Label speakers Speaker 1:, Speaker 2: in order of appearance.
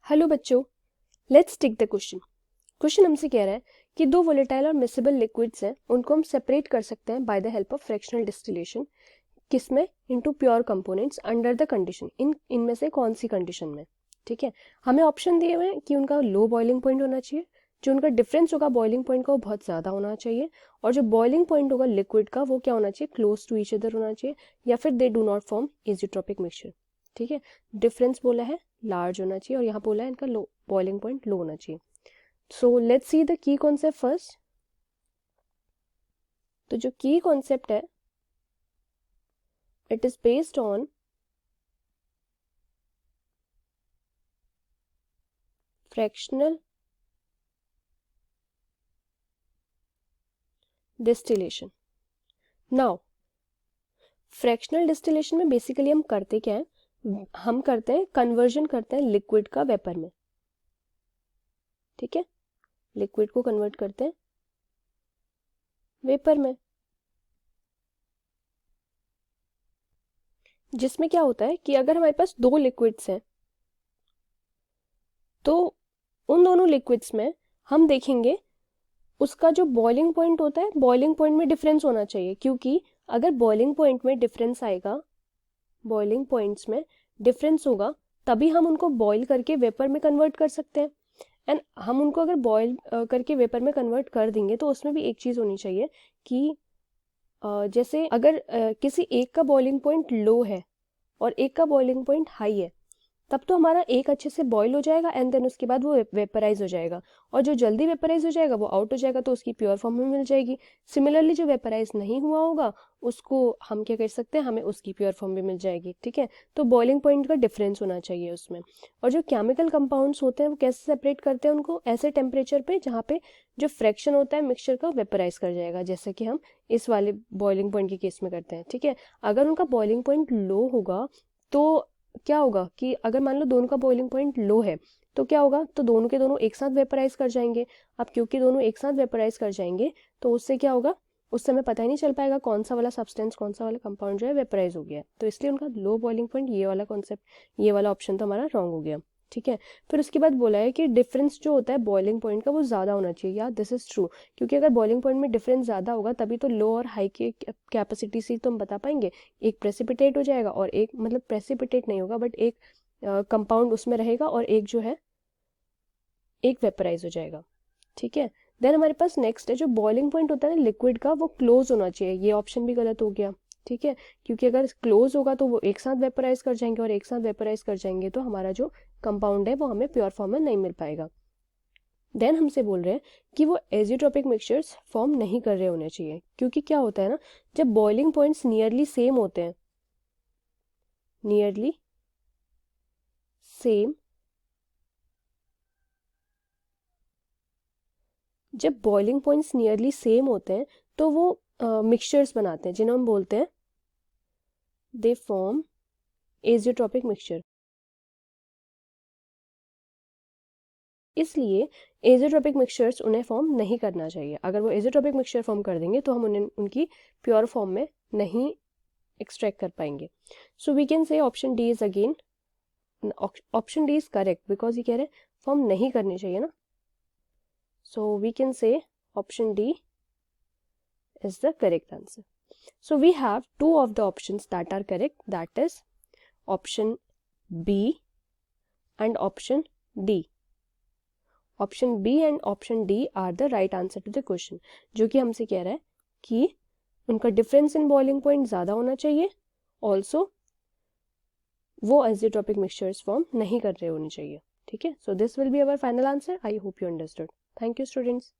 Speaker 1: Hello बच्चों, let's take the question. Question हमसे कह रहा है कि दो वोलेटाइल और मिक्सेबल लिक्विड्स हैं, उनको हम सेपरेट कर सकते हैं by the help of fractional distillation. किसमें? Into pure components under the condition. इनमें से कौन सी कंडीशन में? ठीक है, हमें ऑप्शन दिए हुए हैं कि उनका लो बॉइलिंग पॉइंट होना चाहिए, जो उनका डिफरेंस होगा बॉइलिंग पॉइंट का वो बहुत ज़्यादा होना चाहिए, और जो बॉइलिंग पॉइंट होगा लिक्विड का वो क्या होना चाहिए? क्लोज टू ईच अदर होना चाहिए, या फिर they do not form azeotropic mixture. ठीक है, डिफरेंस बोला है लार्ज होना चाहिए और यहाँ बोला है इनका लो बॉइलिंग पॉइंट लो होना चाहिए। So let's see the key concept first. तो जो की कॉन्सेप्ट है, it is based on fractional distillation. Now fractional distillation में बेसिकली हम करते क्या है? हम करते हैं कन्वर्जन करते हैं लिक्विड का वेपर में। ठीक है, लिक्विड को कन्वर्ट करते हैं वेपर में, जिसमें क्या होता है कि अगर हमारे पास दो लिक्विड्स हैं तो उन दोनों लिक्विड्स में हम देखेंगे उसका जो बॉइलिंग पॉइंट होता है, बॉइलिंग पॉइंट में डिफरेंस होना चाहिए, क्योंकि अगर बॉइलिंग पॉइंट में डिफरेंस आएगा, बॉइलिंग पॉइंट्स में डिफरेंस होगा, तभी हम उनको बॉईल करके वेपर में कन्वर्ट कर सकते हैं। एंड हम उनको अगर बॉईल करके वेपर में कन्वर्ट कर देंगे तो उसमें भी एक चीज़ होनी चाहिए कि जैसे अगर किसी एक का बॉइलिंग पॉइंट लो है और एक का बॉइलिंग पॉइंट हाई है, तब तो हमारा एक अच्छे से बॉईल हो जाएगा एंड देन उसके बाद वो वेपराइज हो जाएगा, और जो जल्दी वेपराइज हो जाएगा वो आउट हो जाएगा तो उसकी प्योर फॉर्म में मिल जाएगी। सिमिलरली जो वेपराइज नहीं हुआ होगा उसको हम क्या कर सकते हैं, हमें उसकी प्योर फॉर्म भी मिल जाएगी। ठीक है, तो बॉइलिंग पॉइंट का डिफरेंस होना चाहिए उसमें। और जो केमिकल कंपाउंड्स होते हैं वो कैसे सेपरेट करते हैं उनको? ऐसे टेम्परेचर पे जहाँ पे जो फ्रैक्शन होता है मिक्सचर का वेपराइज कर जाएगा, जैसे कि हम इस वाले बॉइलिंग पॉइंट के केस में करते हैं। ठीक है, अगर उनका बॉइलिंग पॉइंट लो होगा तो क्या होगा कि अगर मान लो दोनों का बॉइलिंग पॉइंट लो है तो क्या होगा, तो दोनों के दोनों एक साथ वेपराइज कर जाएंगे। अब क्योंकि दोनों एक साथ वेपराइज कर जाएंगे तो उससे क्या होगा, उस समय पता ही नहीं चल पाएगा कौन सा वाला सब्सटेंस, कौन सा वाला कंपाउंड जो है वेपराइज हो गया है। तो इसलिए उनका लो बॉइलिंग पॉइंट, ये वाला कॉन्सेप्ट, ये वाला ऑप्शन तो हमारा रॉन्ग हो गया। ठीक है, फिर उसके बाद बोला है कि डिफरेंस जो होता है बॉइलिंग पॉइंट का वो ज़्यादा होना चाहिए। यार दिस इज़ ट्रू, क्योंकि अगर बॉइलिंग पॉइंट में डिफरेंस ज़्यादा होगा तभी तो लो और हाई की कैपेसिटी से तो हम बता पाएंगे। एक प्रेसिपिटेट हो जाएगा और एक, मतलब प्रेसिपिटेट नहीं होगा बट एक कंपाउंड उसमें रहेगा और एक जो है एक वेपराइज हो जाएगा। ठीक है, देन हमारे पास नेक्स्ट है जो बॉइलिंग पॉइंट होता है ना लिक्विड का, वो क्लोज होना चाहिए। ये ऑप्शन भी गलत हो गया। ठीक है, क्योंकि अगर क्लोज होगा तो वो एक साथ वेपराइज कर जाएंगे और एक साथ वेपराइज कर जाएंगे तो हमारा जो कंपाउंड है वो हमें प्योर फॉर्म में नहीं मिल पाएगा। देन हमसे बोल रहे हैं कि वो एजियोट्रोपिक मिक्सचर्स फॉर्म नहीं कर रहे होने चाहिए, क्योंकि क्या होता है ना, जब बॉइलिंग पॉइंट्स नियरली सेम होते हैं, नियरली सेम, जब बॉइलिंग पॉइंट्स नियरली सेम होते हैं तो वो मिक्सचर्स बनाते हैं जिन्हें हम बोलते हैं दे फॉर्म एजियोट्रोपिक मिक्सचर। इसलिए एजियोट्रोपिक मिक्सचर्स उन्हें फॉर्म नहीं करना चाहिए। अगर वो एजियोट्रोपिक मिक्सचर फॉर्म कर देंगे तो हम उन्हें उनकी प्योर फॉर्म में नहीं एक्सट्रैक्ट कर पाएंगे। So we can say option D is again, option D is correct because ये कह रहे हैं फॉर्म नहीं करनी चाहिए ना। So we can say option D is the correct answer. So we have two of the options that are correct, that is option B and option D. Option B and option D are the right answer to the question, जो कि हमसे कह रहा है कि उनका difference in boiling point ज़्यादा होना चाहिए, ऑल्सो वो एजियोट्रोपिक मिक्सचर्स फॉर्म नहीं कर रहे होने चाहिए। ठीक है, so this will be our final answer. I hope you understood. Thank you students.